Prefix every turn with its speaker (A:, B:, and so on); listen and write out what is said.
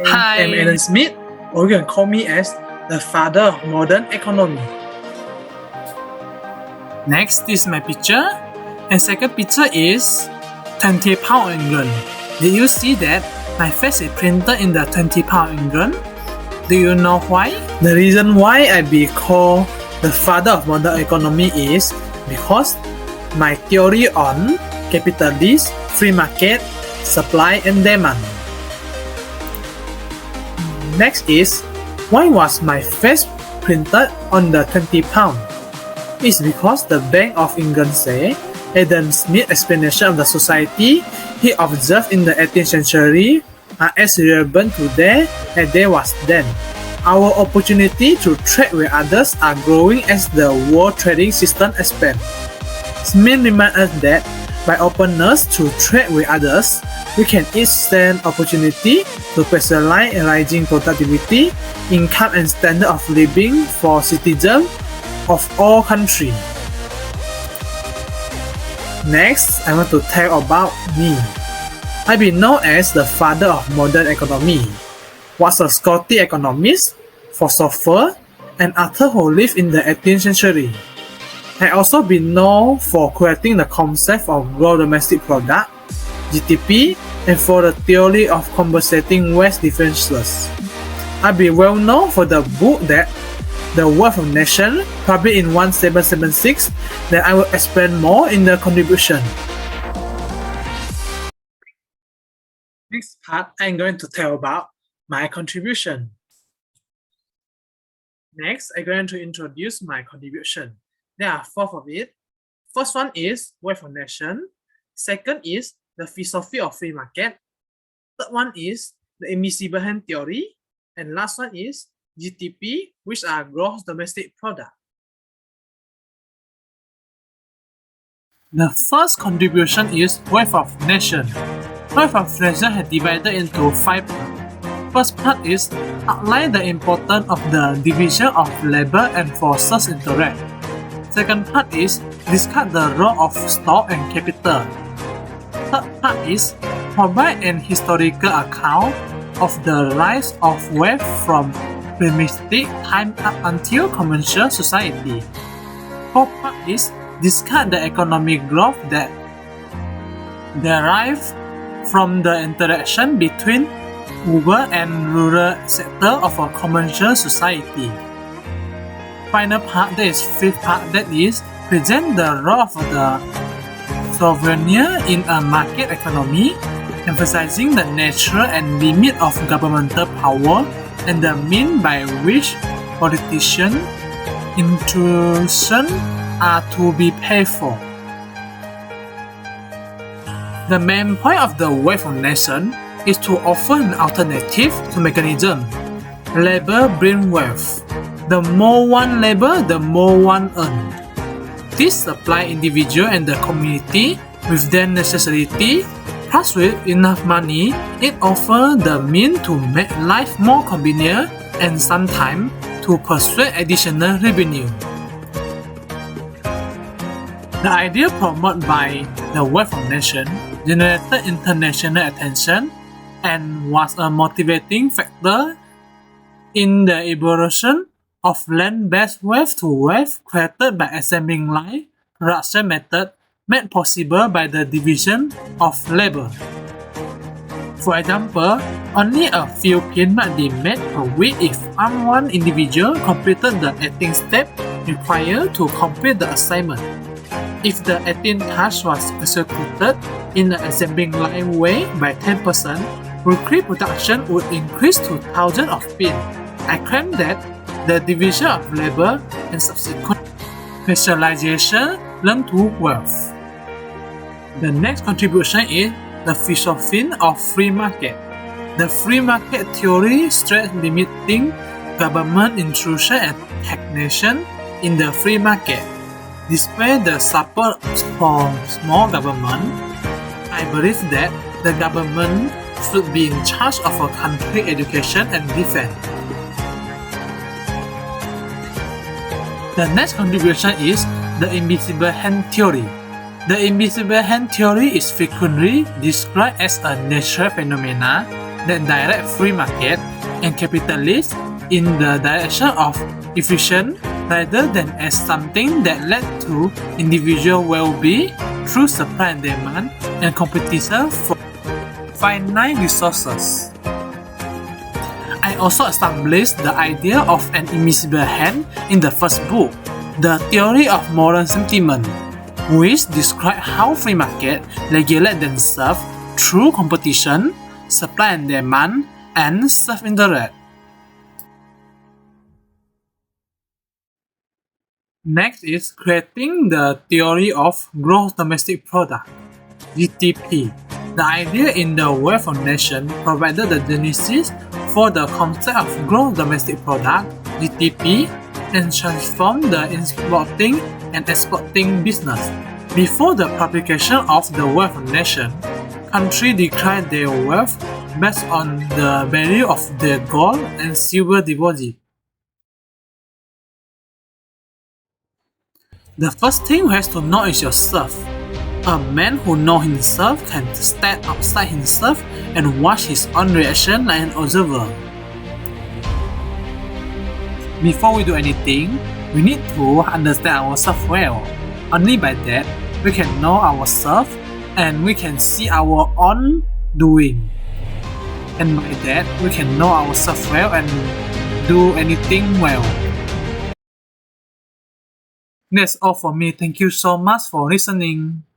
A: Hi.
B: I'm Alan Smith, or you can call me as the father of modern economy.
A: Next is my picture. And second picture is 20 pound England. Did you see that my face is printed in the 20 pound England? Do you know why?
B: The reason why I be called the father of modern economy is because my theory on capitalist, free market, supply and demand. Next is, why was my face printed on the 20 pound? It's because the Bank of England say Adam Smith's explanation of the society he observed in the 18th century are as relevant today as they was then. Our opportunity to trade with others are growing as the world trading system expands. Smith reminds us that by openness to trade with others, we can each stand opportunity to specialize in rising productivity, income and standard of living for citizens of all countries. Next, I want to tell about me. I've been known as the father of modern economy. Was a Scottish economist, philosopher, and author who lived in the 18th century. I also been known for creating the concept of gross domestic product, GDP, and for the theory of compensating wealth differences. I've been well known for the book that The Wealth of Nations, published in 1776, that I will explain more in the contribution. Next part, I'm going to tell about my contribution. Next, I'm going to introduce my contribution. There are four of it. First one is Wealth of Nations. Second is the philosophy of free market. Third one is the invisible hand theory. And last one is GDP, which are gross domestic product. The first contribution is Wealth of Nations. Wealth of Nations has divided into 5 parts. First part is outline the importance of the division of labor and forces interact. Second part is discuss the role of stock and capital. Third part is provide an historical account of the rise of wealth from primitive time up until commercial society. Fourth part is discuss the economic growth that derives from the interaction between urban and rural sector of a commercial society. Final part, that is fifth part, that is present the role of the sovereign in a market economy, emphasizing the nature and limit of governmental power and the means by which politician intrusion are to be paid for. The main point of the Wealth of Nations is to offer an alternative to mechanism. Labor brings wealth. The more one labor, the more one earn. This supply individual and the community with their necessity, plus with enough money, it offers the means to make life more convenient and sometimes to pursue additional revenue. The idea promoted by the Wealth of Nations generated international attention and was a motivating factor in the evolution of land-based wealth to wealth created by assembling line production method made possible by the division of labor. For example, only a few pins might be made per week if one individual completed the 18 steps required to complete the assignment. If the 18 task was executed in the assembling line way by 10%, weekly production would increase to thousands of pins. I claim that the division of labor and subsequent specialization led to wealth. The next contribution is the philosophy of free market. The free market theory stresses limiting government intrusion and taxation in the free market. Despite the support for small government, I believe that the government should be in charge of a country's education and defense. The next contribution is the invisible hand theory. The invisible hand theory is frequently described as a natural phenomena
A: that direct free market and capitalists in the direction of efficient rather than as something that led to individual well-being through supply and demand and competition for finite resources. I also established the idea of an invisible hand in the first book, The Theory of Moral Sentiment, which describes how free market regulate themselves through competition, supply and demand, and self-interest. Next is creating the theory of gross domestic product, GDP. The idea in the World Foundation provided the genesis for the concept of gross domestic product, GDP, and transformed the importing and exporting business. Before the publication of the World Foundation, countries declared their wealth based on the value of their gold and silver deposit. The first thing you have to know is yourself. A man who knows himself can stand outside himself and watch his own reaction like an observer. Before we do anything, we need to understand ourselves well. Only by that, we can know ourselves and we can see our own doing. And by that, we can know ourselves well and do anything well. That's all for me. Thank you so much for listening.